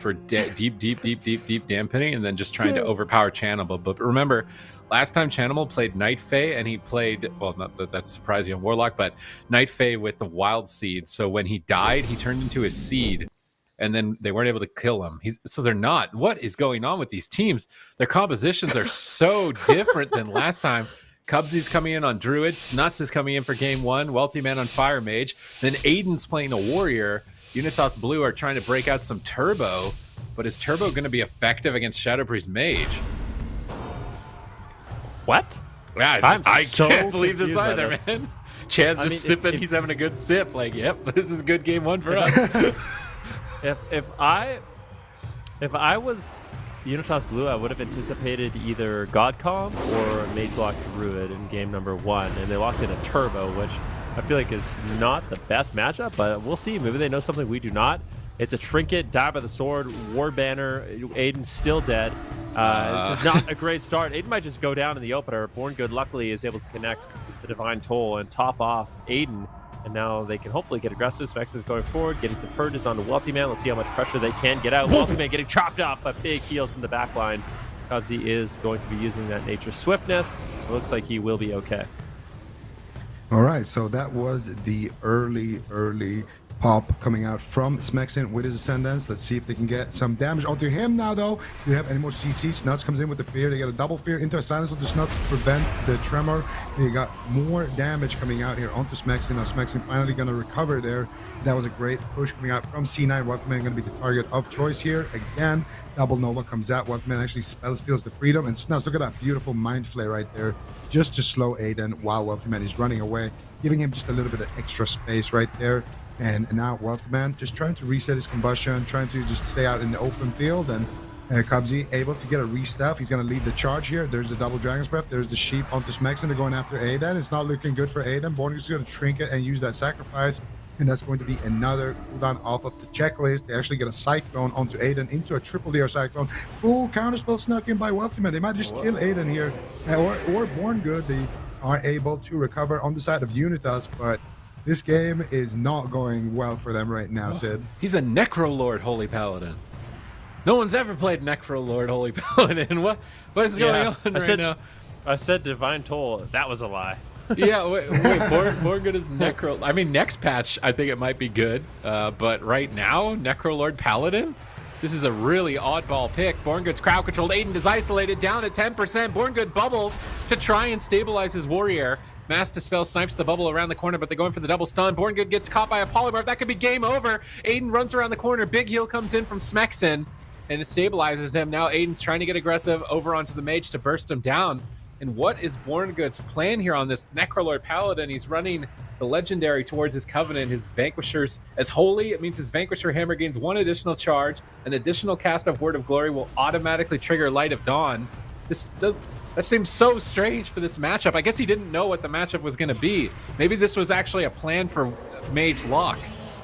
for deep dampening, and then just trying to overpower Channel. But remember, last time Channel played Night Fae, and he played, well, not that that's surprising on Warlock, but Night Fae with the Wild Seed. So when he died, he turned into a seed, and then they weren't able to kill him. So they're not. What is going on with these teams? Their compositions are so different than last time. Cubsy's coming in on Druid. Snuts is coming in for game 1. Wealthy Man on Fire Mage. Then Aiden's playing a Warrior. Unitas Blue are trying to break out some Turbo, but is Turbo going to be effective against Shadowpriest Mage? What? Yeah, I can't believe this either, man. Chad's just sipping. He's having a good sip. Like, yep, this is good game 1 for us. if I was Unitas Blue, I would have anticipated either Godcom or Magelock Druid in game number 1, and they locked in a Turbo, which I feel like is not the best matchup, but we'll see. Maybe they know something we do not. It's a Trinket, Die by the Sword, War Banner. Aiden's still dead. This is not a great start. Aiden might just go down in the opener. Born Good, luckily, is able to connect the Divine Toll and top off Aiden. And now they can hopefully get aggressive. Specs is going forward, getting some purges onto Wealthy Man. Let's see how much pressure they can get out. Wealthy Man getting chopped up, a big heal from the back line. Cubsy is going to be using that Nature Swiftness. It looks like he will be okay. All right, so that was the early pop coming out from Smexin with his Ascendance. Let's see if they can get some damage onto him now, though. Do they have any more CC? Snuts comes in with the Fear. They get a double Fear into a Silence with the Snuts to prevent the Tremor. They got more damage coming out here onto Smexin. Now Smexin finally going to recover there. That was a great push coming out from C9. Wealthman going to be the target of choice here. Again, Double Nova comes out. Wealthman actually spell steals the Freedom. And Snuts, look at that beautiful Mind Flare right there, just to slow Aiden while Wealthman is running away, giving him just a little bit of extra space right there. And now Wealthy Man just trying to reset his combustion, trying to just stay out in the open field. And Cubsy able to get a restaff. He's going to lead the charge here. There's the double Dragon's Breath. There's the Sheep onto Smexin. They're going after Aiden. It's not looking good for Aiden. Born is going to Trinket and use that Sacrifice. And that's going to be another cooldown off of the checklist. They actually get a Cyclone onto Aiden into a triple DR Cyclone. Full counterspell snuck in by Wealthy Man. They might just kill Aiden here. Or Born Good. They are able to recover on the side of Unitas, but this game is not going well for them right now, Sid. He's a Necrolord Holy Paladin. No one's ever played Necrolord Holy Paladin. What is going on right now? I said Divine Toll. That was a lie. Yeah, wait, Born Good is Necro. I mean, next patch, I think it might be good. But right now, Necrolord Paladin? This is a really oddball pick. Born Good's crowd controlled. Aiden is isolated down at 10%. Born Good bubbles to try and stabilize his warrior. Mass Dispel snipes the bubble around the corner, but they're going for the double stun. Born Good gets caught by a polymorph. That could be game over. Aiden runs around the corner. Big heal comes in from Smexin, and it stabilizes him. Now Aiden's trying to get aggressive over onto the mage to burst him down. And what is Born Good's plan here on this Necrolord Paladin? He's running the Legendary towards his Covenant. His Vanquisher's as holy. It means his Vanquisher Hammer gains 1 additional charge. An additional cast of Word of Glory will automatically trigger Light of Dawn. That seems so strange for this matchup. I guess he didn't know what the matchup was going to be. Maybe this was actually a plan for Mage Lock,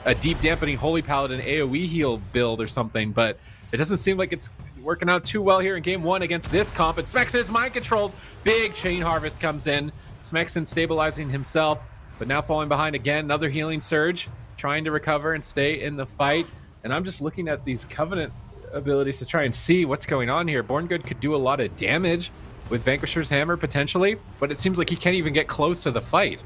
a deep dampening Holy Paladin AoE heal build or something, but it doesn't seem like it's working out too well here in game 1 against this comp. And Smexin is mind controlled. Big Chain Harvest comes in. Smexin stabilizing himself, but now falling behind again. Another healing surge, trying to recover and stay in the fight. And I'm just looking at these Covenant abilities to try and see what's going on here. Born Good could do a lot of damage with Vanquisher's Hammer potentially, but it seems like he can't even get close to the fight.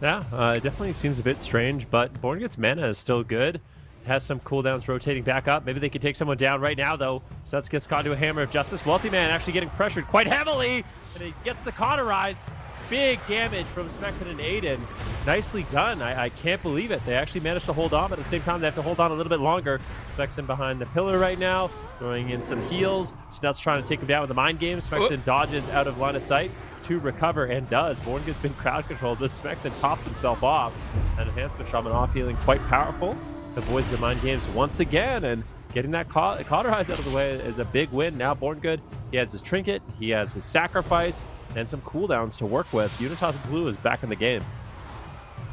Yeah, it definitely seems a bit strange, but Born Good's mana is still good. Has some cooldowns rotating back up. Maybe they could take someone down right now, though. Suts gets caught into a Hammer of Justice. Wealthy Man actually getting pressured quite heavily, and he gets the cauterize. Big damage from Smexin and Aiden. Nicely done. I can't believe it. They actually managed to hold on, but at the same time, they have to hold on a little bit longer. Smexin behind the pillar right now, throwing in some heals. Snuts trying to take him down with the mind game. Smexin dodges out of line of sight to recover and does. Born Good's been crowd controlled, but Smexin pops himself off. An Enhancement Shaman off healing quite powerful. Avoids the mind games once again, and getting that cauterize out of the way is a big win. Now Born Good, he has his Trinket, he has his Sacrifice, and some cooldowns to work with. Unitas Blue is back in the game.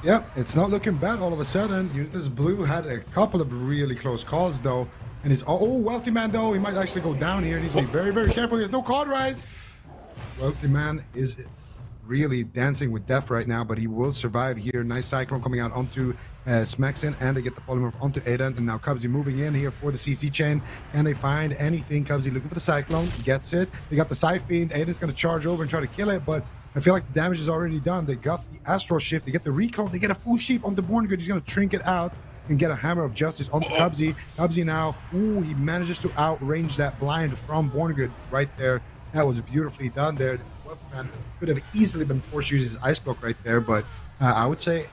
Yeah, it's not looking bad all of a sudden. Unitas Blue had a couple of really close calls, though. And it's, Wealthy Man, though. He might actually go down here. He needs to be very, very careful. There's no cauterize. Wealthy Man is really dancing with death right now, but he will survive here. Nice Cyclone coming out onto Smexin, and they get the polymorph onto Aiden, and now Cubsy moving in here for the CC chain. Can they find anything? Cubsy looking for the Cyclone, gets it. They got the Scythe Fiend. Aiden's going to charge over and try to kill it, but I feel like the damage is already done. They got the Astral Shift, they get the Recall, they get a full sheep on the Born Good. He's going to trinket out and get a Hammer of Justice onto Cubsy. Cubsy now, ooh, he manages to outrange that blind from Born Good right there. That was beautifully done there. Man could have easily been forced to use his Ice Block right there, but I would say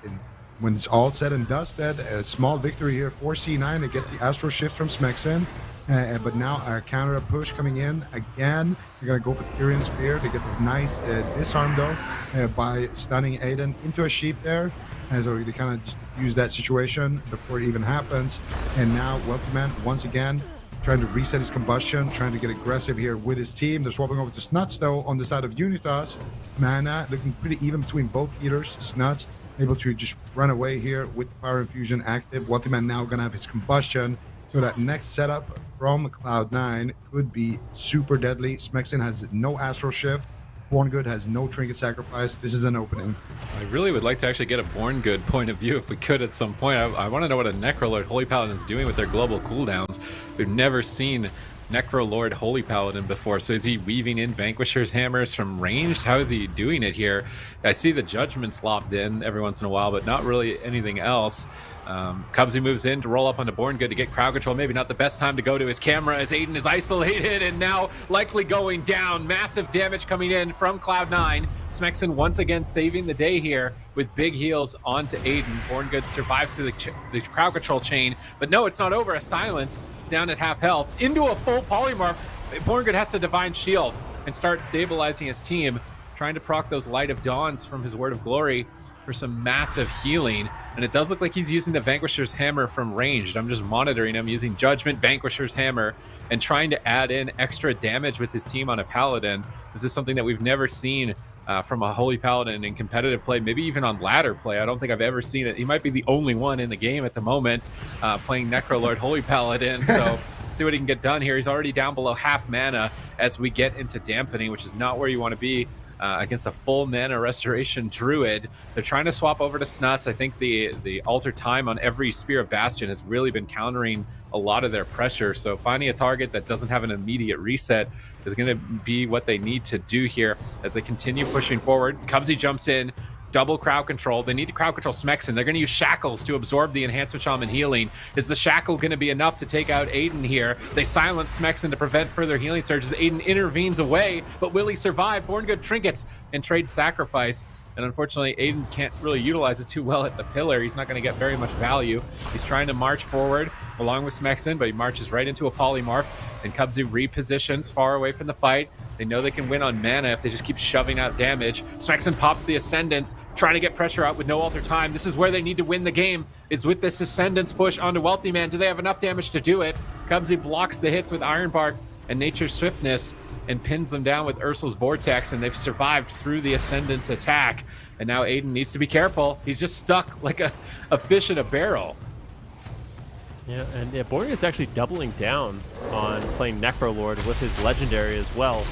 when it's all said and dusted, a small victory here for C9. They get the Astral Shift from Smexin, but now a counter push coming in again. They're gonna go for Tyrian Spear to get this nice disarm though by stunning Aiden into a sheep there. And so they kind of just use that situation before it even happens. And now Wealthy Man once again trying to reset his combustion, trying to get aggressive here with his team. They're swapping over to Snuts though on the side of Unitas. Mana looking pretty even between both eaters. Snuts able to just run away here with Fire Infusion active. Wealthy Man now gonna have his combustion. So that next setup from Cloud9 could be super deadly. Smexin has no Astral Shift. Born Good has no Trinket Sacrifice. This is an opening. I really would like to actually get a Born Good point of view if we could at some point. I want to know what a Necrolord Holy Paladin is doing with their global cooldowns. We've never seen Necrolord Holy Paladin before. So is he weaving in Vanquisher's hammers from ranged? How is he doing it here? I see the Judgment slopped in every once in a while, but not really anything else. Cubsy moves in to roll up on the Born Good to get crowd control. Maybe not the best time to go to his camera as Aiden is isolated and now likely going down. Massive damage coming in from Cloud9. Smexin once again saving the day here with big heals onto Aiden. Born Good survives through the crowd control chain, but no, it's not over. A silence down at half health into a full polymorph. Born Good has to Divine Shield and start stabilizing his team, trying to proc those Light of Dawns from his Word of Glory for some massive healing. And it does look like he's using the Vanquisher's Hammer from ranged. I'm just monitoring him using Judgment, Vanquisher's Hammer, and trying to add in extra damage with his team on a Paladin. This is something that we've never seen from a Holy Paladin in competitive play, maybe even on ladder play. I don't think I've ever seen it. He might be the only one in the game at the moment playing Necrolord Holy Paladin. So see what he can get done here. He's already down below half mana as we get into dampening, which is not where you want to be against a full mana restoration druid. They're trying to swap over to Snuts. I think the alter time on every Spear of Bastion has really been countering a lot of their pressure. So finding a target that doesn't have an immediate reset is going to be what they need to do here as they continue pushing forward. Cubsy jumps in, double crowd control. They need to crowd control Smexin. They're going to use Shackles to absorb the Enhancement Shaman healing. Is the Shackle going to be enough to take out Aiden here? They silence Smexin to prevent further healing surges. Aiden intervenes away, but will he survive? Born Good trinkets and trade Sacrifice. And unfortunately, Aiden can't really utilize it too well at the pillar. He's not going to get very much value. He's trying to march forward along with Smexin, but he marches right into a polymorph. And Cubsy repositions far away from the fight. They know they can win on mana if they just keep shoving out damage. Smexin pops the Ascendance, trying to get pressure out with no alter time. This is where they need to win the game. It's with this Ascendance push onto Wealthy Man. Do they have enough damage to do it? Cubsy blocks the hits with Ironbark and Nature's Swiftness and pins them down with Ursul's Vortex, and they've survived through the Ascendance attack. And now Aiden needs to be careful. He's just stuck like a fish in a barrel. Yeah, and Born is actually doubling down on playing Necrolord with his Legendary as well.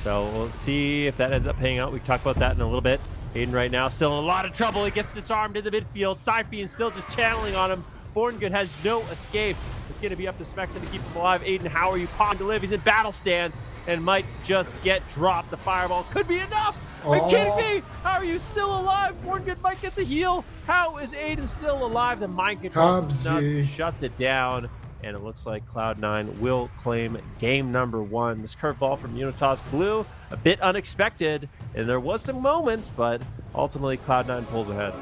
So we'll see if that ends up paying out. We can talk about that in a little bit. Aiden right now still in a lot of trouble. He gets disarmed in the midfield. Cyphian still just channeling on him. Born Good has no escapes. It's going to be up to Smexin to keep him alive. Aiden, how are you pawing to live? He's in battle stance and might just get dropped. The fireball could be enough. Are you kidding me? How are you still alive? Born Good might get the heal. How is Aiden still alive? The mind control Nuts shuts it down. And it looks like Cloud9 will claim game number 1. This curveball from Unitas Blue, a bit unexpected. And there was some moments, but ultimately Cloud9 pulls ahead.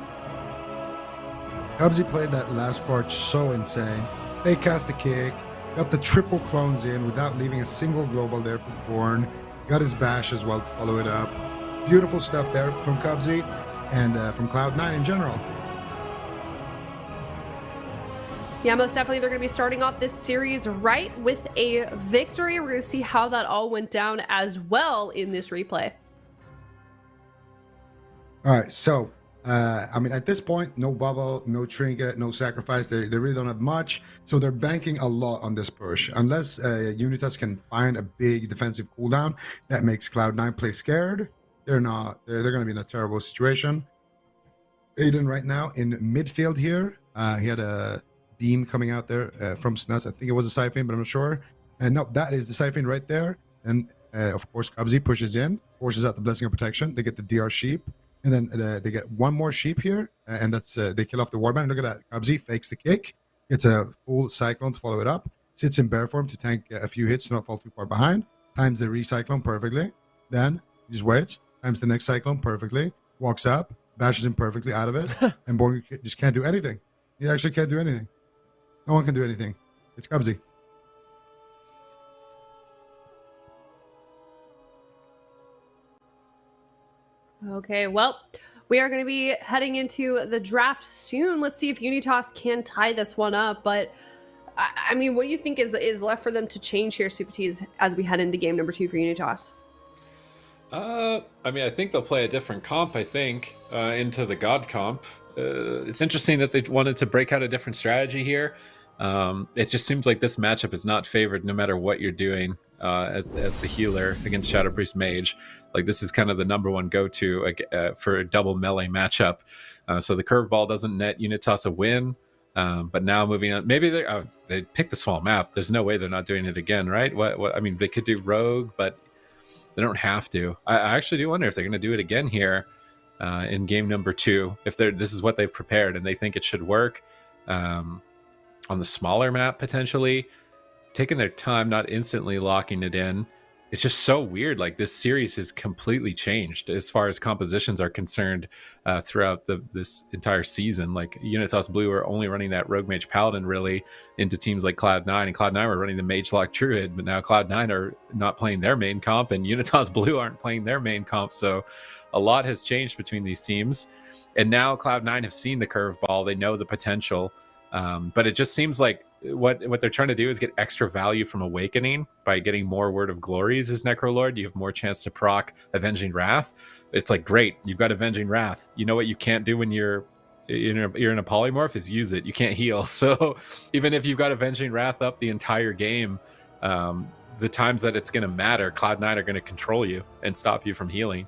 Cubsy played that last part so insane. They cast the kick, got the triple clones in without leaving a single global there for Born. Got his bash as well to follow it up. Beautiful stuff there from Cubsy and from Cloud9 in general. Yeah, most definitely they're going to be starting off this series right with a victory. We're going to see how that all went down as well in this replay. All right, so I mean, at this point, no bubble, no trinket, no sacrifice. They really don't have much. So they're banking a lot on this push. Unless Unitas can find a big defensive cooldown that makes Cloud9 play scared, they're not. They're going to be in a terrible situation. Aiden right now in midfield here. He had a beam coming out there from Snuts. I think it was a Siphon, but I'm not sure. And no, that is the Siphon right there. And of course, Cubsy pushes in, forces out the Blessing of Protection. They get the DR Sheep. And then they get one more Sheep here. And that's they kill off the Warband. Look at that. Cubsy fakes the kick. Gets a full Cyclone to follow it up. Sits in bear form to tank a few hits to not fall too far behind. Times the Recyclone perfectly. Then he just waits. Times the next Cyclone perfectly. Walks up. Bashes him perfectly out of it. And Borg just can't do anything. He actually can't do anything. No one can do anything. It's Cubsy. Okay, well, we are going to be heading into the draft soon. Let's see if Unitas can tie this one up. But, I mean, what do you think is left for them to change here, Super T's, as we head into game number 2 for Unitas? I mean, I think they'll play a different comp, I think, into the God comp. It's interesting that they wanted to break out a different strategy here. It just seems like this matchup is not favored no matter what you're doing as the healer against Shadow Priest Mage. Like, this is kind of the number one go-to for a double melee matchup. So the curveball doesn't net Unitas a win. But now moving on, maybe they picked a small map. There's no way they're not doing it again, right? What I mean, they could do Rogue, but they don't have to. I actually do wonder if they're going to do it again here in game number 2. If this is what they've prepared and they think it should work on the smaller map, potentially taking their time, not instantly locking it in. It's just so weird. Like, this series has completely changed as far as compositions are concerned throughout this entire season. Like, Unitas Blue are only running that Rogue Mage Paladin really into teams like Cloud9, and Cloud9 were running the Mage Lock Druid, but now Cloud9 are not playing their main comp, and Unitas Blue aren't playing their main comp. So a lot has changed between these teams. And now Cloud9 have seen the curveball. They know the potential. But it just seems like what they're trying to do is get extra value from Awakening by getting more Word of Glories as Necrolord. You have more chance to proc Avenging Wrath. It's like, great, you've got Avenging Wrath. You know what you can't do when you're in a polymorph is use it. You can't heal. So even if you've got Avenging Wrath up the entire game, the times that it's going to matter, Cloud9 are going to control you and stop you from healing.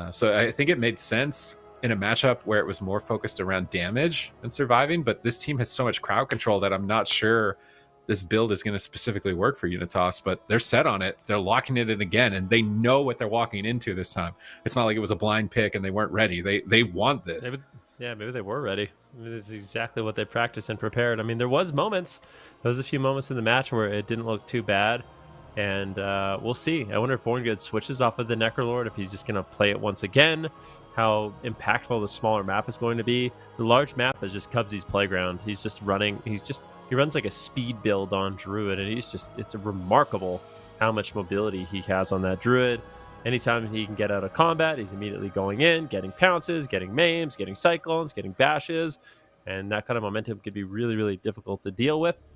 So I think it made sense in a matchup where it was more focused around damage and surviving, but this team has so much crowd control that I'm not sure this build is going to specifically work for Unitas, but they're set on it. They're locking it in again, and they know what they're walking into this time. It's not like it was a blind pick and they weren't ready. They want this. Maybe they were ready. This is exactly what they practiced and prepared. I mean, there was a few moments in the match where it didn't look too bad, and we'll see. I wonder if Born Good switches off of the Necrolord, if he's just going to play it once again, how impactful the smaller map is going to be. The large map is just Cubsy's playground. He's just running. He runs like a speed build on Druid, and it's remarkable how much mobility he has on that Druid. Anytime he can get out of combat, he's immediately going in, getting pounces, getting maims, getting cyclones, getting bashes, and that kind of momentum could be really, really difficult to deal with.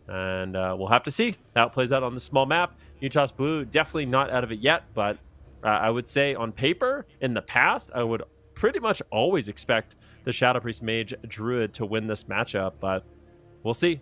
And we'll have to see how it plays out on the small map. Unitas Blue definitely not out of it yet, but I would say on paper, in the past, I would pretty much always expect the Shadow Priest Mage Druid to win this matchup, but we'll see.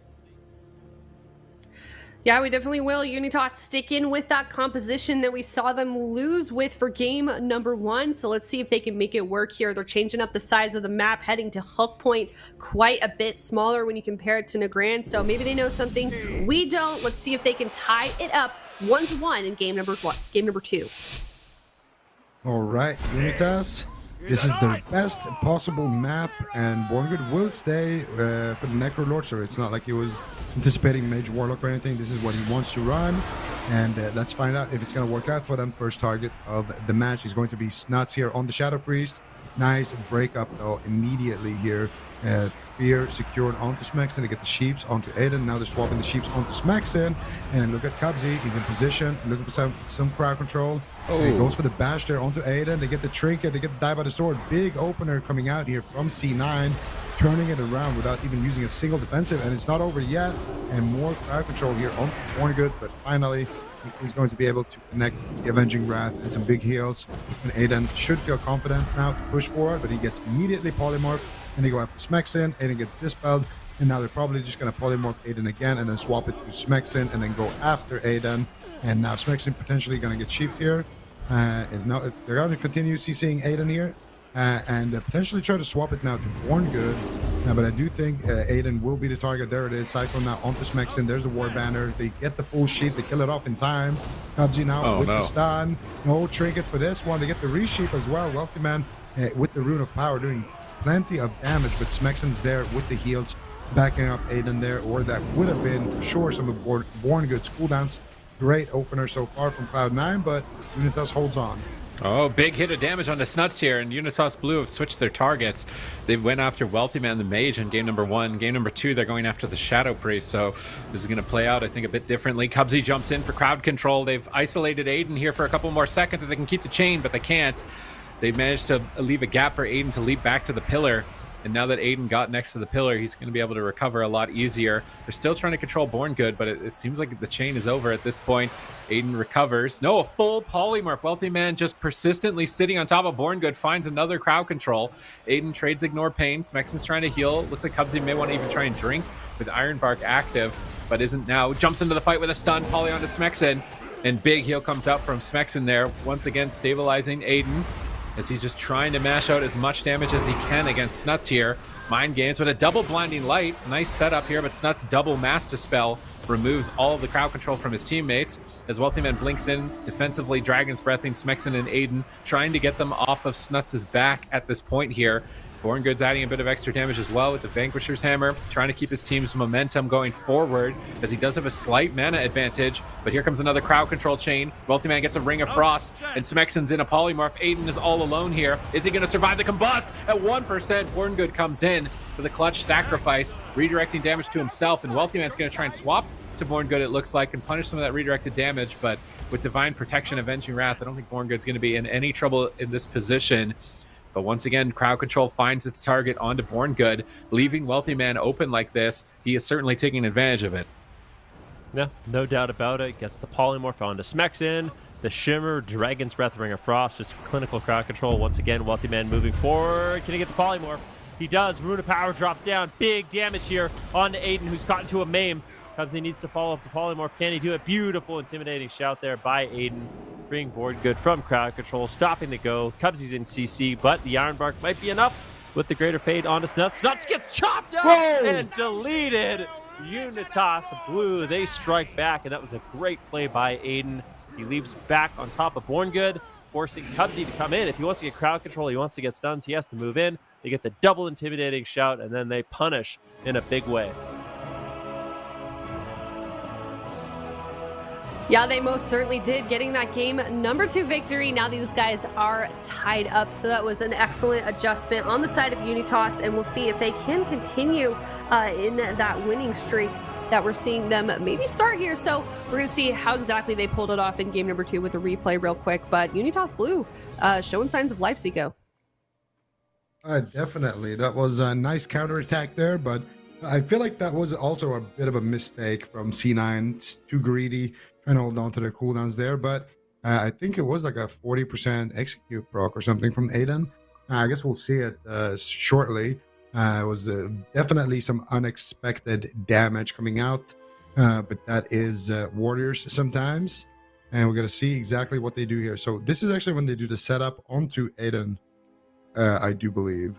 Yeah, we definitely will. Unitas sticking with that composition that we saw them lose with for game number 1. So let's see if they can make it work here. They're changing up the size of the map, heading to Hook Point quite a bit smaller when you compare it to NAGRAND. So maybe they know something we don't. Let's see if they can tie it up 1-1 in game number 2. All right, Unitas. This is their best possible map, and Borngood will stay for the Necrolord, so it's not like he was anticipating Mage Warlock or anything. This is what he wants to run, and let's find out if it's going to work out for them. First target of the match is going to be Snuts here on the Shadow Priest. Nice breakup, though, immediately here. Fear secured onto Smexon to get the Sheeps onto Aiden. Now they're swapping the Sheeps onto Smexon. And look at Cubsy. He's in position, looking for some crowd control. Oh. He goes for the bash there onto Aiden. They get the trinket. They get the die by the sword. Big opener coming out here from C9, turning it around without even using a single defensive. And it's not over yet. And more crowd control here on Borngood. But finally, he is going to be able to connect the Avenging Wrath and some big heals. And Aiden should feel confident now to push forward, but he gets immediately polymorphed. And they go after Smexon. Aiden gets dispelled. And now they're probably just going to polymorph Aiden again and then swap it to Smexon and then go after Aiden. And now Smexon potentially going to get sheep here. And now they're going to continue CCing Aiden here and potentially try to swap it now to Born Good. But I do think Aiden will be the target. There it is. Cyclone now onto Smexin. There's the War Banner. They get the full sheep. They kill it off in time. Cubsy now with the stun. No trinket for this one. They get the resheep as well. Wealthy Man with the Rune of Power doing plenty of damage. But Smexin's there with the heals, backing up Aiden there. Or that would have been for sure some of Born Good's cooldowns. Great opener so far from Cloud9, but Unitas holds on. Oh, big hit of damage on the Snuts here, and Unitas Blue have switched their targets. They went after Wealthy Man the Mage in game number 1. Game number 2, they're going after the Shadow Priest, so this is going to play out, I think, a bit differently. Cubsy jumps in for crowd control. They've isolated Aiden here for a couple more seconds if they can keep the chain, but they can't. They managed to leave a gap for Aiden to leap back to the pillar. And now that Aiden got next to the pillar, he's going to be able to recover a lot easier. They're still trying to control Born Good, but it seems like the chain is over at this point. Aiden recovers. No, a full polymorph. Wealthy Man just persistently sitting on top of Born Good finds another crowd control. Aiden trades Ignore Pain. Smexon's trying to heal. Looks like Cubsy may want to even try and drink with Iron Bark active, but isn't now. Jumps into the fight with a stun. Poly onto Smexon. And big heal comes out from Smexon there. Once again, stabilizing Aiden, as he's just trying to mash out as much damage as he can against Snuts here. Mind games, but a double blinding light. Nice setup here, but Snuts double mass dispel removes all of the crowd control from his teammates. As Wealthy Man blinks in, defensively Dragon's Breathing Smexon and Aiden, trying to get them off of Snuts' back at this point here. Born Good's adding a bit of extra damage as well with the Vanquisher's Hammer, trying to keep his team's momentum going forward, as he does have a slight mana advantage. But here comes another crowd control chain. Wealthy Man gets a Ring of Frost, and Smexon's in a polymorph. Aiden is all alone here. Is he going to survive the combust? At 1%, Born Good comes in for the clutch sacrifice, redirecting damage to himself, and Wealthy Man's going to try and swap to Born Good, it looks like, and punish some of that redirected damage. But with Divine Protection, Avenging Wrath, I don't think Born Good's going to be in any trouble in this position. But once again, crowd control finds its target onto Born Good, leaving Wealthy Man open like this. He is certainly taking advantage of it. Yeah, no doubt about it. Gets the polymorph onto Smexon. The Shimmer, Dragon's Breath, Ring of Frost, just clinical crowd control. Once again, Wealthy Man moving forward. Can he get the polymorph? He does. Rune of Power drops down. Big damage here onto Aiden, who's caught into a maim. Cubsy needs to follow up the polymorph. Can he do it? Beautiful, intimidating shout there by Aiden. Freeing Born Good from crowd control, stopping the go. Cubsy's in CC, but the Iron Bark might be enough with the Greater Fade onto Snuts. Snuts gets chopped up and deleted. Unitas Blue, they strike back, and that was a great play by Aiden. He leaps back on top of Born Good, forcing Cubsy to come in. If he wants to get crowd control, he wants to get stuns, he has to move in. They get the double intimidating shout, and then they punish in a big way. Yeah, they most certainly did, getting that game number 2 victory. Now these guys are tied up, so that was an excellent adjustment on the side of Unitas, and we'll see if they can continue in that winning streak that we're seeing them maybe start here. So we're going to see how exactly they pulled it off in game number 2 with a replay real quick. But Unitas Blue showing signs of life, Zico. Definitely. That was a nice counterattack there, but I feel like that was also a bit of a mistake from C9. Just too greedy, trying to hold on to their cooldowns there. But I think it was like a 40% execute proc or something from Aiden. I guess we'll see it shortly. It was definitely some unexpected damage coming out, but that is Warriors sometimes. And we're going to see exactly what they do here. So this is actually when they do the setup onto Aiden, I do believe.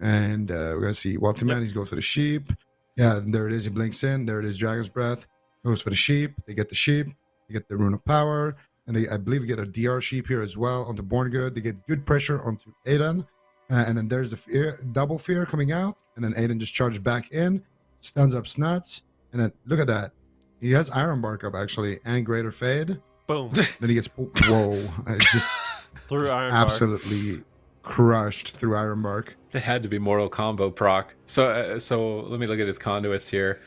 And we're going to see Wealthy Man, he goes for the sheep. Yeah, there it is. He blinks in. There it is, Dragon's Breath. Goes for the sheep. They get the sheep. They get the Rune of Power. And they, I believe, get a DR sheep here as well onto Born Good. They get good pressure onto Aiden. And then there's the fear, double fear coming out. And then Aiden just charges back in, stuns up Snuts. And then look at that. He has Iron Bark up, actually, and Greater Fade. Boom. Then he gets, whoa. It's just Through Iron Bark. Absolutely crushed through Iron Bark. It had to be Mortal Combo proc. So let me look at his conduits here.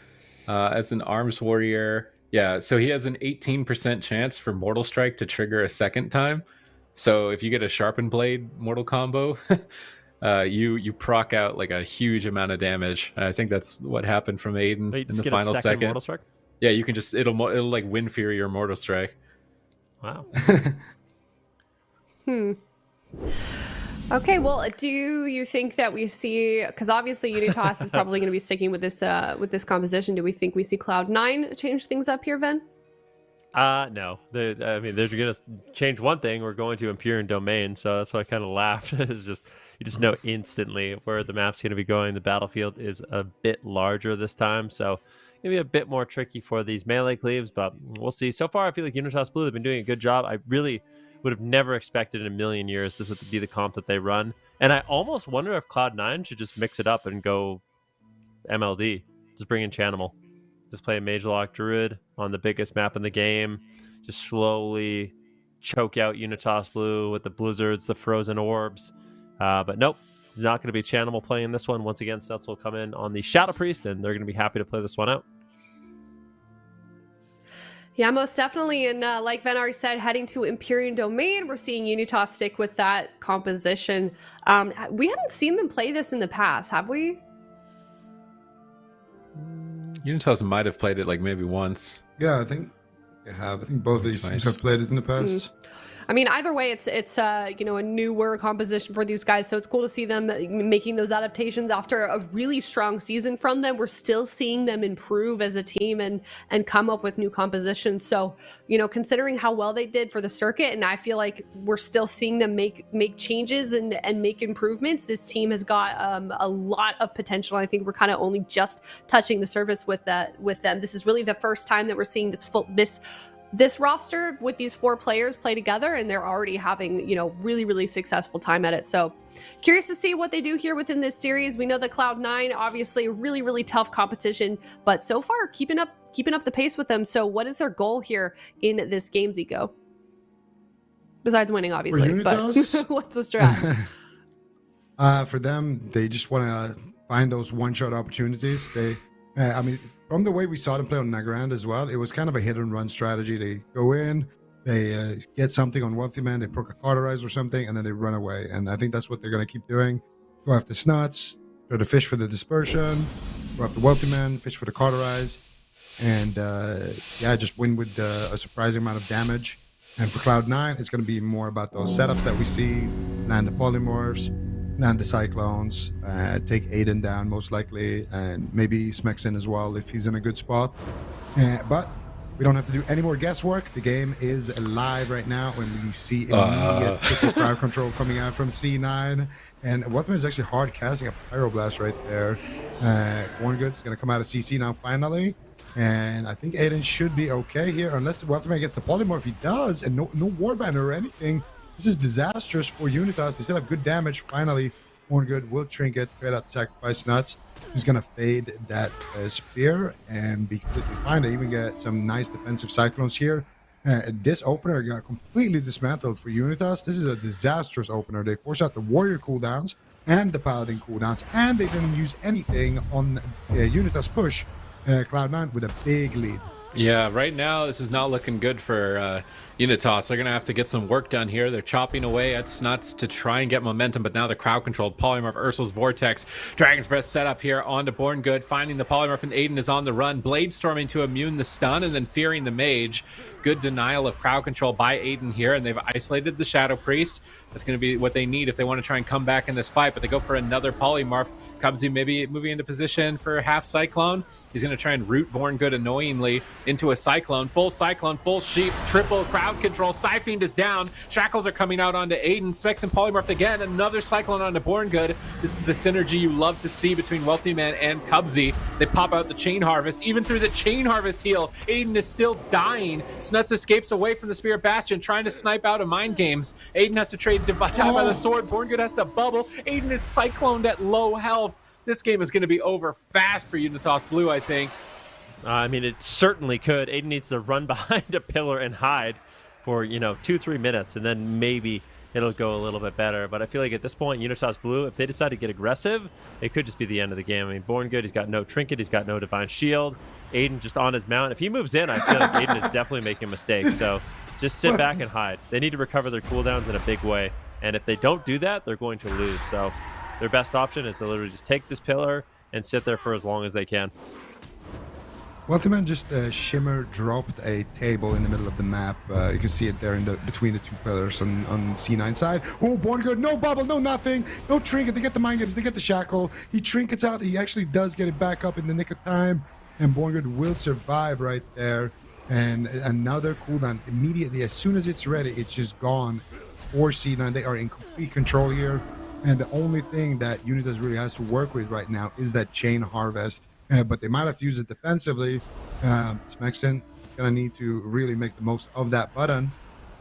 As an Arms Warrior, yeah, so he has an 18% chance for Mortal Strike to trigger a second time. So if you get a Sharpened Blade Mortal Combo, you proc out like a huge amount of damage. And I think that's what happened from Aiden in the final second. Mortal Strike? Yeah, you can just it'll like Wind Fury or Mortal Strike. Wow. Okay, well, do you think that we see, because obviously Unitas is probably going to be sticking with this composition. Do we think we see Cloud9 change things up here, Ven? No. I mean, they're going to change one thing. We're going to EMPYREAN domain, so that's why I kind of laughed. It's just, you just know instantly where the map's going to be going. The battlefield is a bit larger this time, so maybe a bit more tricky for these melee cleaves, but we'll see. So far, I feel like Unitas Blue have been doing a good job. I really would have never expected in a million years this would be the comp that they run. And I almost wonder if Cloud9 should just mix it up and go MLD. Just bring in Chanimal. Just play a Mage Lock Druid on the biggest map in the game. Just slowly choke out Unitas Blue with the blizzards, the frozen orbs. But nope, it's not going to be Chanimal playing this one. Once again, Sets will come in on the Shadow Priest, and they're going to be happy to play this one out. Yeah, most definitely. And like Ven already said, heading to EMPYREAN domain, we're seeing Unitas stick with that composition. We hadn't seen them play this in the past, have we? Unitas might have played it like maybe once. Yeah, I think they have. I think both of these teams have played it in the past. I mean, either way, it's you know, a newer composition for these guys, so it's cool to see them making those adaptations after a really strong season from them. We're still seeing them improve as a team and come up with new compositions. So, you know, considering how well they did for the circuit, and I feel like we're still seeing them make changes and make improvements. This team has got a lot of potential. I think we're kind of only just touching the surface with them. This is really the first time that we're seeing this roster with these 4 players play together, and they're already having, you know, really, really successful time at it. So curious to see what they do here within this series. We know that Cloud9, obviously really, really tough competition, but so far keeping up the pace with them. So what is their goal here in this game, Zico? Besides winning, obviously, but what's the strat? For them, they just want to find those one-shot opportunities. I mean, from the way we saw them play on NAGRAND as well, it was kind of a hit-and-run strategy. They go in, they get something on Wealthy Man, they proc a Cauterize or something, and then they run away. And I think that's what they're going to keep doing. Go after Snuts, try to fish for the Dispersion, go after Wealthy Man, fish for the Cauterize, and yeah, just win with a surprising amount of damage. And for Cloud9, it's going to be more about those setups that we see, land the Polymorphs, land the Cyclones, take Aiden down most likely, and maybe Smexin as well if he's in a good spot. But we don't have to do any more guesswork. The game is live right now when we see immediate crowd control coming out from C9. And Wealthman is actually hard casting a Pyroblast right there. One good is going to come out of CC now finally. And I think Aiden should be okay here, unless Wealthman gets the Polymorph. If he does, and no Warband or anything, this is disastrous for Unitas. They still have good damage. Finally, Horn Good will Trinket, trade out the Sacrifice Nuts. He's going to fade that Spear and be completely fine. They even get some nice defensive Cyclones here. This opener got completely dismantled for Unitas. This is a disastrous opener. They force out the Warrior cooldowns and the Paladin cooldowns, and they didn't use anything on Unitas push. Cloud9 with a big lead. Yeah, right now this is not looking good for Unitas. They're going to have to get some work done here. They're chopping away at Snuts to try and get momentum, but now the crowd controlled Polymorph, Ursul's Vortex, Dragon's Breath set up here onto Born Good, finding the Polymorph, and Aiden is on the run. Blade Storming to immune the stun, and then fearing the Mage. Good denial of crowd control by Aiden here, and they've isolated the Shadow Priest. That's going to be what they need if they want to try and come back in this fight, but they go for another Polymorph. Cubsy maybe moving into position for half Cyclone. He's going to try and root Born Good annoyingly into a Cyclone, full Sheep, triple crowd control. Psyfiend is down. Shackles are coming out onto Aiden. Specs and Polymorph again. Another Cyclone onto Born Good. This is the synergy you love to see between Wealthy Man and Cubsy. They pop out the Chain Harvest. Even through the Chain Harvest heal, Aiden is still dying. Snuts escapes away from the Spirit Bastion, trying to snipe out of Mind Games. Aiden has to trade die by the sword. Born Good has to bubble. Aiden is cycloned at low health. This game is going to be over fast for Unitas Blue, I think. I mean, it certainly could. Aiden needs to run behind a pillar and hide for, 2-3 minutes, and then maybe it'll go a little bit better. But I feel like at this point, Unitas Blue, if they decide to get aggressive, it could just be the end of the game. I mean, Born Good, he's got no Trinket, he's got no Divine Shield. Aiden just on his mount. If he moves in, I feel like Aiden is definitely making a mistake. So just sit back and hide. They need to recover their cooldowns in a big way. And if they don't do that, they're going to lose. So their best option is to literally just take this pillar and sit there for as long as they can. Wealthy Man just Shimmer dropped a table in the middle of the map. You can see it there in between the two pillars on C9 side. Oh, Born Good, no bubble, no nothing, no Trinket. They get the Mind Games, they get the Shackle. He trinkets out. He actually does get it back up in the nick of time. And Born Good will survive right there. and another cooldown immediately. As soon as it's ready, it's just gone for C9. They are in complete control here, and the only thing that Unitas really has to work with right now is that chain harvest. But they might have to use it defensively. Smexen is going to need to really make the most of that button.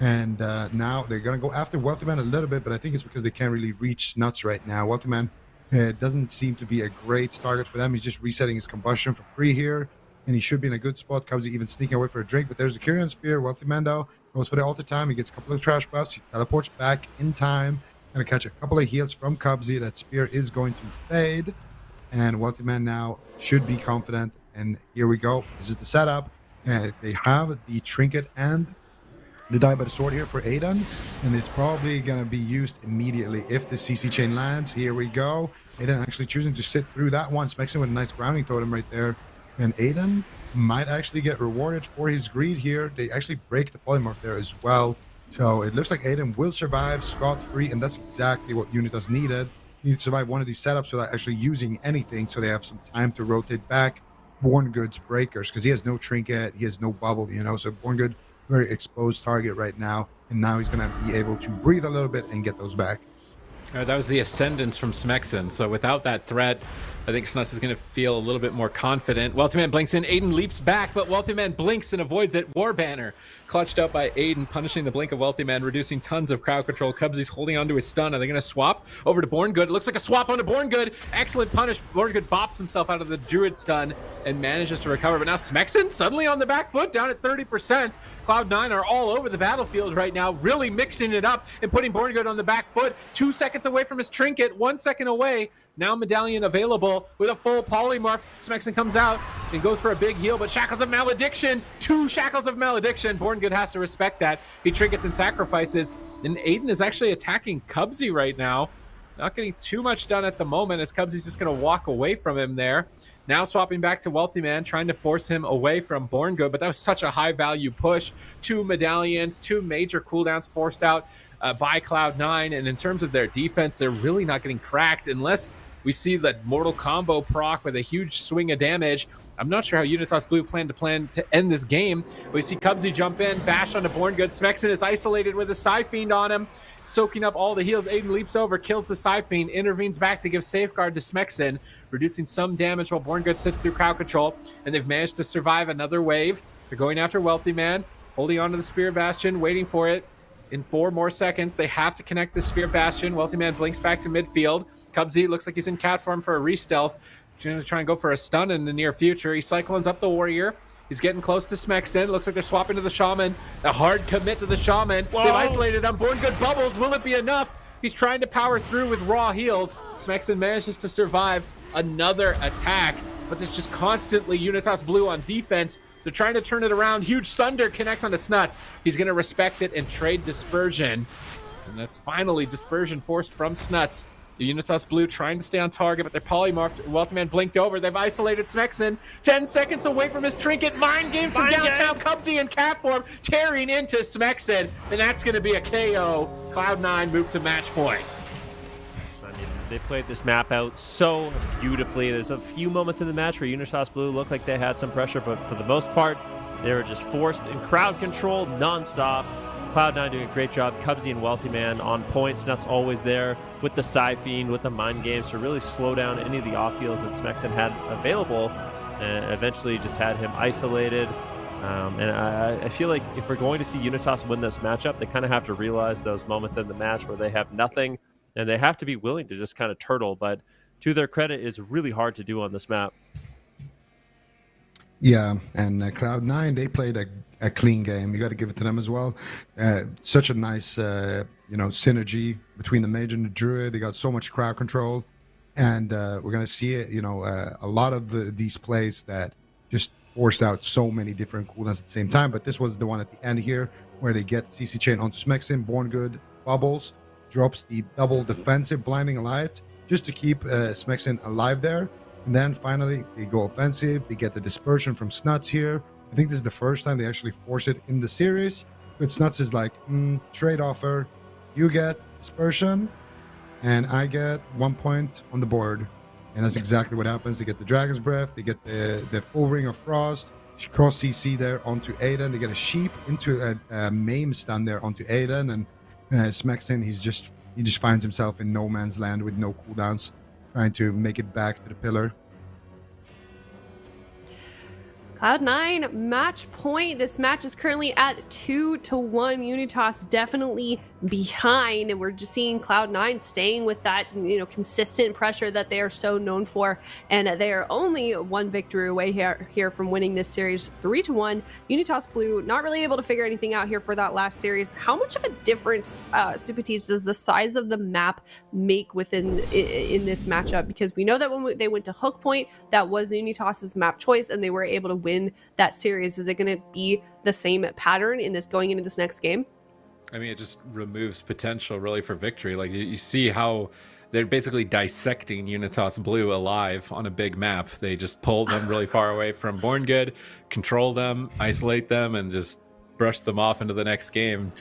And now they're going to go after Wealthy Man a little bit, but I think it's because they can't really reach Snuts right now. Wealthy Man doesn't seem to be a great target for them. He's just resetting his combustion for free here, and he should be in a good spot. Cubsy even sneaking away for a drink, but there's the Kyrian Spear. Wealthy Man, though, goes for the ult time. He gets a couple of trash buffs. He teleports back in time. Going to catch a couple of heals from Cubsy. That Spear is going to fade, and Wealthy Man now should be confident. And here we go. This is the setup. They have the trinket and the die by the sword here for Aiden, and it's probably going to be used immediately if the CC chain lands. Here we go. Aiden actually choosing to sit through that one, Smexing with a nice grounding totem right there. And Aiden might actually get rewarded for his greed here. They actually break the polymorph there as well. So it looks like Aiden will survive scot-free, and that's exactly what Unitas needed. He needed to survive one of these setups without actually using anything, so they have some time to rotate back Born Good's breakers, because he has no trinket, he has no bubble, you know, so Born Good, very exposed target right now, and now he's going to be able to breathe a little bit and get those back. That was the Ascendance from Smexen, so without that threat, I think Snuts is going to feel a little bit more confident. Wealthy Man blinks in, Aiden leaps back, but Wealthy Man blinks and avoids it. War Banner clutched up by Aiden, punishing the blink of Wealthy Man, reducing tons of crowd control. Cubsy's holding onto his stun. Are they going to swap over to Born Good? It looks like a swap onto Born Good. Excellent punish. Born Good bops himself out of the Druid stun and manages to recover. But now Smexen suddenly on the back foot, down at 30%. Cloud9 are all over the battlefield right now, really mixing it up and putting Born Good on the back foot. 2 seconds away from his trinket, 1 second away. Now Medallion available with a full polymorph. Smexen comes out and goes for a big heal, but Shackles of Malediction, 2 Shackles of Malediction. Born Good has to respect that. He trinkets and sacrifices, and Aiden is actually attacking Cubsy right now. Not getting too much done at the moment, as Cubsy's just going to walk away from him there. Now swapping back to Wealthy Man, trying to force him away from Born Good, but that was such a high-value push. 2 medallions, 2 major cooldowns forced out by Cloud9, and in terms of their defense, they're really not getting cracked unless we see that Mortal Combo proc with a huge swing of damage. I'm not sure how Unitas Blue plan to end this game. We see Cubsy jump in, bash onto Born Good. Smexen is isolated with a Psy Fiend on him, soaking up all the heals. Aiden leaps over, kills the Psy Fiend, intervenes back to give safeguard to Smexen, reducing some damage while Born Good sits through crowd control, and they've managed to survive another wave. They're going after Wealthy Man, holding onto the Spear Bastion, waiting for it. In 4 more seconds, they have to connect the Spear Bastion. Wealthy Man blinks back to midfield. Cubsy looks like he's in cat form for a re-stealth. He's going to try and go for a stun in the near future. He cyclones up the Warrior. He's getting close to Smexen. Looks like they're swapping to the Shaman. A hard commit to the Shaman. Whoa. They've isolated him. Born Good bubbles. Will it be enough? He's trying to power through with raw heals. Smexen manages to survive another attack, but there's just constantly Unitas Blue on defense. They're trying to turn it around. Huge Sunder connects onto Snuts. He's going to respect it and trade Dispersion. And that's finally Dispersion forced from Snuts. The Unitas Blue trying to stay on target, but they're polymorphed. Wealthy Man blinked over. They've isolated Smexen. 10 seconds away from his trinket. Mind games from downtown. Cubsy in cat form, tearing into Smexen. And that's going to be a KO. Cloud9 move to match point. I mean, they played this map out so beautifully. There's a few moments in the match where Unitas Blue looked like they had some pressure, but for the most part, they were just forced in crowd control nonstop. Cloud9 doing a great job. Cubsy and Wealthy Man on points. That's always there with the Psy Fiend, with the Mind Games to really slow down any of the off heals that Smexen had available, and eventually just had him isolated. And I feel like if we're going to see Unitas win this matchup, they kind of have to realize those moments in the match where they have nothing, and they have to be willing to just kind of turtle. But to their credit, it's really hard to do on this map. Yeah, and Cloud9, they played a clean game. You got to give it to them as well. Such a nice, synergy between the mage and the druid. They got so much crowd control, and we're gonna see it. A lot of these plays that just forced out so many different cooldowns at the same time. But this was the one at the end here where they get CC chain onto Smexen. Born Good bubbles, drops the double defensive blinding light just to keep Smexen alive there. And then finally, they go offensive. They get the dispersion from Snuts here. I think this is the first time they actually force it in the series. But Snuts is like, trade offer. You get dispersion, and I get 1 point on the board. And that's exactly what happens. They get the Dragon's Breath. They get the full Ring of Frost. cross CC there onto Aiden. They get a sheep into a Mame stun there onto Aiden, and Smexin, he just finds himself in no man's land with no cooldowns, trying to make it back to the pillar. Cloud9 match point. This match is currently at 2-1. Unitas definitely behind, and we're just seeing Cloud9 staying with that, consistent pressure that they are so known for, and they are only one victory away here from winning this series 3-1. Unitas Blue not really able to figure anything out here for that last series. How much of a difference, Supatis, does the size of the map make in this matchup? Because we know that when they went to Hook Point, that was Unitas's map choice, and they were able to win that series. Is it going to be the same pattern going into this next game? I mean, it just removes potential really for victory. Like you see how they're basically dissecting Unitas Blue alive on a big map. They just pull them really far away from Born Good, control them, isolate them, and just brush them off into the next game.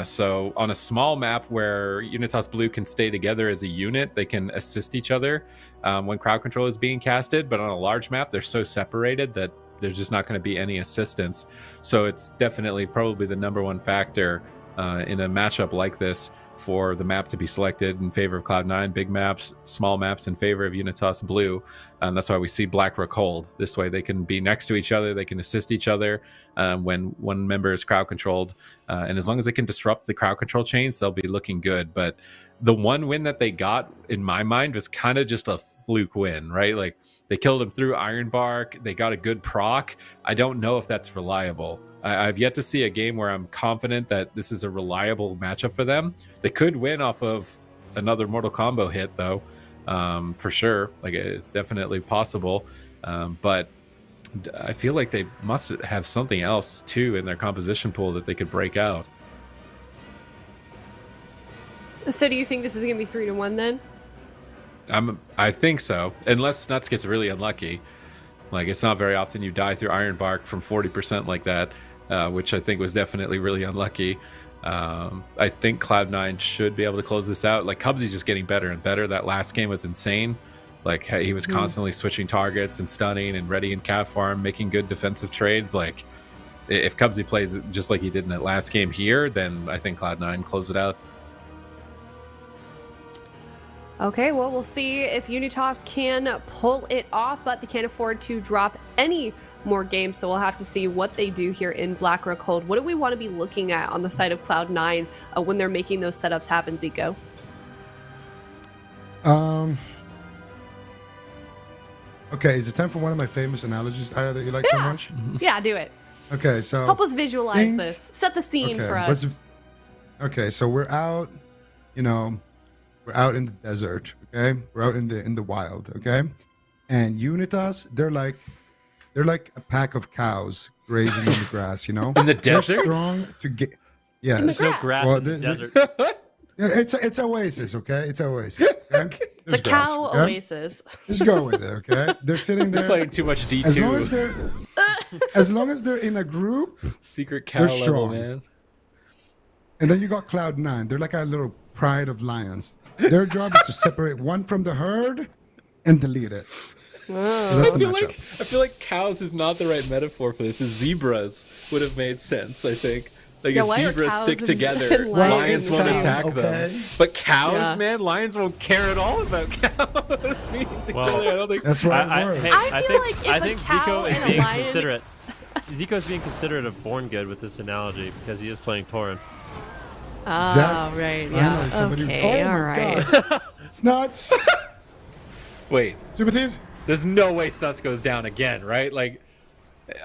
So on a small map where Unitas Blue can stay together as a unit, they can assist each other when crowd control is being casted. But on a large map, they're so separated that there's just not going to be any assistance. So it's definitely probably the number one factor in a matchup like this for the map to be selected in favor of Cloud9. Big maps, small maps in favor of Unitas Blue. And that's why we see Black Rook hold. This way they can be next to each other, they can assist each other when one member is crowd controlled. And as long as they can disrupt the crowd control chains, they'll be looking good. But the one win that they got, in my mind, was kind of just a fluke win, right? Like they killed him through Ironbark, they got a good proc. I don't know if that's reliable. I've yet to see a game where I'm confident that this is a reliable matchup for them. They could win off of another Mortal Combo hit, though, for sure. Like, it's definitely possible. But I feel like they must have something else, too, in their composition pool that they could break out. So do you think this is going to be 3-1 then? I think so, unless Snuts gets really unlucky. Like, it's not very often you die through Ironbark from 40% like that, which I think was definitely really unlucky. I think Cloud9 should be able to close this out. Like, Cubsy's just getting better and better. That last game was insane. Like, he was constantly switching targets and stunning and ready in cat farm, making good defensive trades. Like, if Cubsy plays just like he did in that last game here, then I think Cloud9 close it out. Okay, well, we'll see if Unitas can pull it off, but they can't afford to drop any more games, so we'll have to see what they do here in Black Rook Hold. What do we want to be looking at on the side of Cloud9 when they're making those setups happen, Zico? Okay, is it time for one of my famous analogies that you like so much? Yeah, do it. Okay, so help us visualize this. Set the scene for us. Okay, so we're out, we're out in the desert, okay? We're out in the wild, okay? And Unitas, they're like a pack of cows grazing in the grass, In the desert? They're strong to get. Yeah, in the No grass in the desert. Yeah, it's oasis, okay? It's oasis. Okay? It's a cow oasis. Just go with it, okay? They're sitting there. Playing too much D2. As long as they're in a group, secret cow they're level, strong. man. And then you got Cloud9. They're like a little pride of lions. Their job is to separate one from the herd and delete it. So that's I feel like cows is not the right metaphor for this. Zebras would have made sense, I think. Like, if zebras stick together, lions won't attack them. But cows, man, lions won't care at all about cows. Well, I don't think that's right. I think Zico is being considerate. Zico's being considerate of Born Good with this analogy because he is playing Tauren. Oh, right, yeah. Okay, all right. Snuts! Wait. Supatis? There's no way Snuts goes down again, right? Like,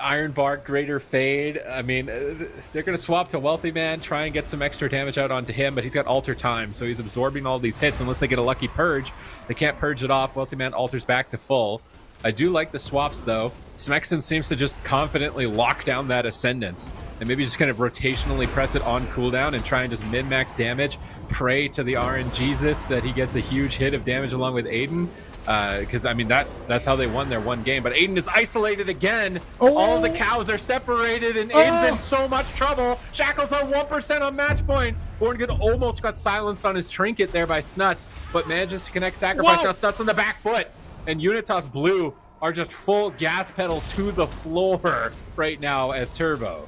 Ironbark, Greater Fade. I mean, they're going to swap to Wealthy Man, try and get some extra damage out onto him, but he's got Alter Time, so he's absorbing all these hits. Unless they get a lucky purge, they can't purge it off. Wealthy Man alters back to full. I do like the swaps, though. Smexton seems to just confidently lock down that Ascendance and maybe just kind of rotationally press it on cooldown and try and just min-max damage, pray to the RNGesus that he gets a huge hit of damage along with Aiden. Because, I mean, that's how they won their one game. But Aiden is isolated again. Oh. All the cows are separated, and Aiden's in so much trouble. Shackles are 1% on match point. Born Good almost got silenced on his trinket there by Snuts, but manages to connect Sacrifice. Now Snuts on the back foot. And Unitas Blue are just full gas pedal to the floor right now as Turbo.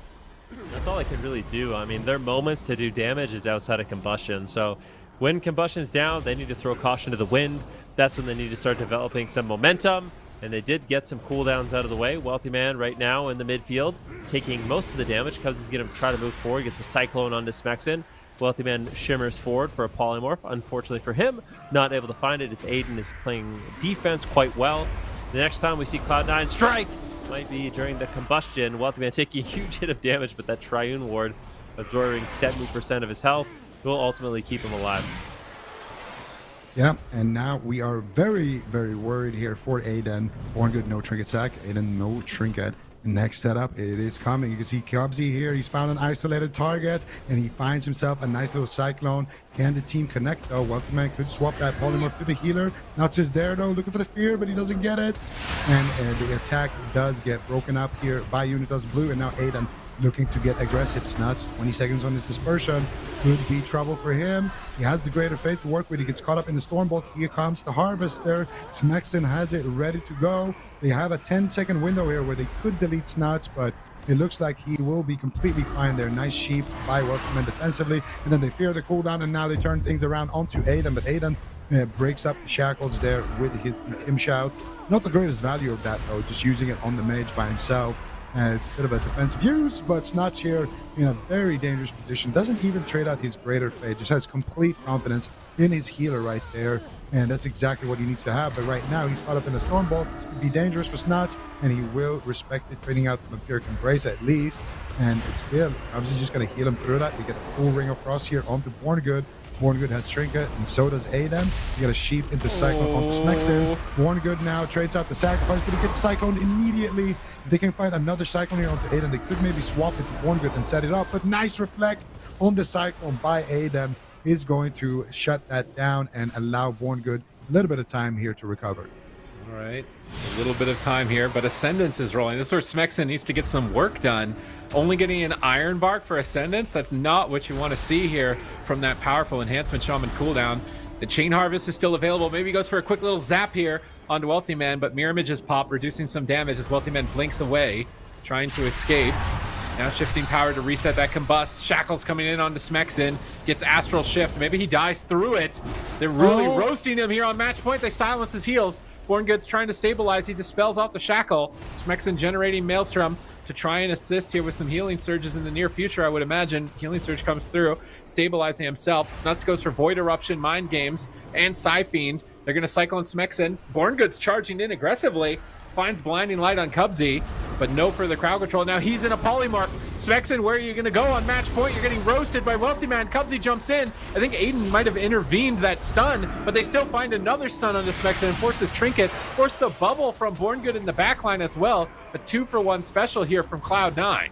That's all I can really do. I mean, their moments to do damage is outside of combustion. So when combustion's down, they need to throw caution to the wind. That's when they need to start developing some momentum. And they did get some cooldowns out of the way. Wealthy Man right now in the midfield, taking most of the damage. Cubs is going to try to move forward, gets a Cyclone onto Smexen. Wealthy Man shimmers forward for a polymorph. Unfortunately for him, not able to find it as Aiden is playing defense quite well. The next time we see Cloud9 strike might be during the combustion. Wealthy Man taking a huge hit of damage, but that Triune Ward absorbing 70% of his health will ultimately keep him alive. Yeah, and now we are very, very worried here for Aiden. Born Good, no trinket sack. Aiden, no trinket. Next setup, it is coming. You can see Cubsy here. He's found an isolated target, and he finds himself a nice little Cyclone. Can the team connect, though? Wealthy Man could swap that polymorph to the healer. Not just there, though, looking for the fear, but he doesn't get it. And the attack does get broken up here by Unitas Blue, and now Aiden looking to get aggressive. Snuts, 20 seconds on his dispersion. Could be trouble for him. He has the greater fate to work with. He gets caught up in the Stormbolt. Here comes the Harvester. Smexen has it ready to go. They have a 10-second window here where they could delete Snuts, but it looks like he will be completely fine there. Nice sheep by Welcome defensively. And then they fear the cooldown, and now they turn things around onto Aiden. But Aiden breaks up the shackles there with his Tim Shout. Not the greatest value of that, though, just using it on the mage by himself. A bit of a defensive use, but Snuts here in a very dangerous position. Doesn't even trade out his greater fate. Just has complete confidence in his healer right there. And that's exactly what he needs to have. But right now, he's caught up in the Stormbolt. This could be dangerous for Snuts, and he will respect it, trading out the Vampiric Embrace at least. And still, obviously just going to heal him through that. They get a full Ring of Frost here onto Born Good. Born Good has Trinket, and so does Aiden. You get a sheep into Cyclone onto Smexen. Born Good now trades out the sacrifice, but he gets Cyclone immediately. If they can find another Cyclone here onto Aiden, they could maybe swap it to Born Good and set it up. But nice reflect on the Cyclone by Aiden is going to shut that down and allow Born Good a little bit of time here to recover. All right, a little bit of time here, but Ascendance is rolling. This is where Smexen needs to get some work done. Only getting an Iron Bark for Ascendance, that's not what you want to see here from that powerful Enhancement Shaman cooldown. The Chain Harvest is still available. Maybe he goes for a quick little zap here onto Wealthy Man, but Mirror Images pop, reducing some damage as Wealthy Man blinks away, trying to escape. Now shifting power to reset that combust. Shackles coming in onto Smexen. Gets Astral Shift. Maybe he dies through it. They're really roasting him here on match point. They silence his heals. Born Good's trying to stabilize. He dispels off the shackle. Smexen generating Maelstrom to try and assist here with some healing surges in the near future, I would imagine. Healing surge comes through, stabilizing himself. Snuts goes for Void Eruption, Mind Games, and Psyfiend. They're going to cycle on Smexen. Born Good's charging in aggressively. Finds Blinding Light on Cubsy, but no further crowd control. Now he's in a polymorph. Smexen, where are you going to go on match point? You're getting roasted by Wealthy Man. Cubsy jumps in. I think Aiden might have intervened that stun, but they still find another stun onto Smexen and forces Trinket. Force the bubble from Born Good in the backline as well. A 2-for-1 special here from Cloud9.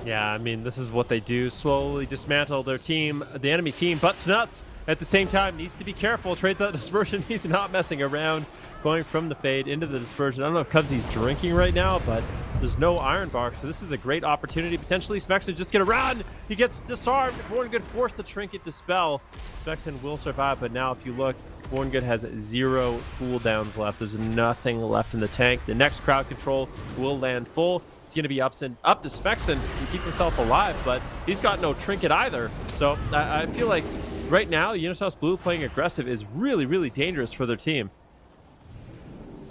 Yeah, I mean, this is what they do. Slowly dismantle their team, the enemy team, but Snuts at the same time needs to be careful. Trades that dispersion. He's not messing around. Going from the fade into the dispersion. I don't know if Cubsy's drinking right now, but there's no Iron Bark, so this is a great opportunity. Potentially, Smexen just gonna run. He gets disarmed. Born Good forced the Trinket Dispel. Smexen will survive, but now if you look, Born Good has 0 cooldowns left. There's nothing left in the tank. The next crowd control will land full. It's going to be up to Smexen to keep himself alive, but he's got no Trinket either. So I feel like right now, Unitas Blue playing aggressive is really, really dangerous for their team.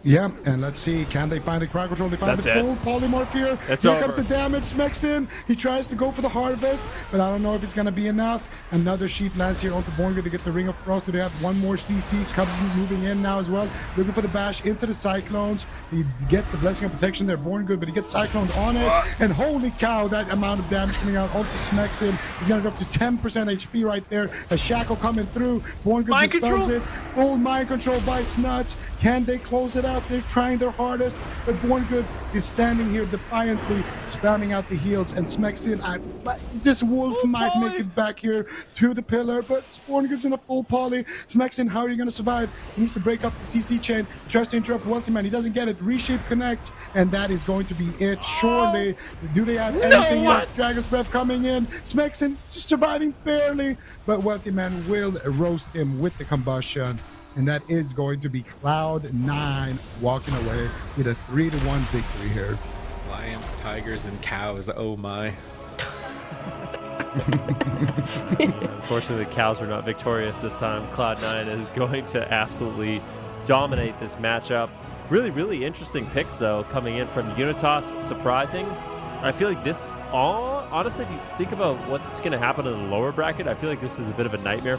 Yeah, and let's see, can they find the crowd control? They find the full polymorph here. Here comes the damage. Smexen, he tries to go for the harvest, but I don't know if it's going to be enough. Another sheep lands here onto Born Good to get the Ring of Frost. Do they have one more CC? Cubs moving in now as well. Looking for the bash into the Cyclones. He gets the Blessing of Protection there, Born Good, but he gets Cyclones on it. And holy cow, that amount of damage coming out onto Smexen. He's going to drop to 10% HP right there. A shackle coming through. Born Good dispels it. Full mind control by Snuts. Can they close it out? They're trying their hardest, but Born Good is standing here defiantly, spamming out the heals, and Smexen, this wolf might make it back here to the pillar, but Born Good's in a full poly. Smexen, how are you going to survive? He needs to break up the CC chain. He tries to interrupt Wealthy Man. He doesn't get it. Reshape connect, and that is going to be it. Surely, do they have anything else? Dragon's Breath coming in. Smexen is surviving fairly, but Wealthy Man will roast him with the combustion. and that is going to be Cloud9 walking away with a 3-1 victory here. Lions, tigers, and cows. Oh my. Unfortunately, the cows are not victorious this time. Cloud9 is going to absolutely dominate this matchup. Really, really interesting picks, though, coming in from Unitas. Surprising. I feel like this, honestly, if you think about what's going to happen in the lower bracket, I feel like this is a bit of a nightmare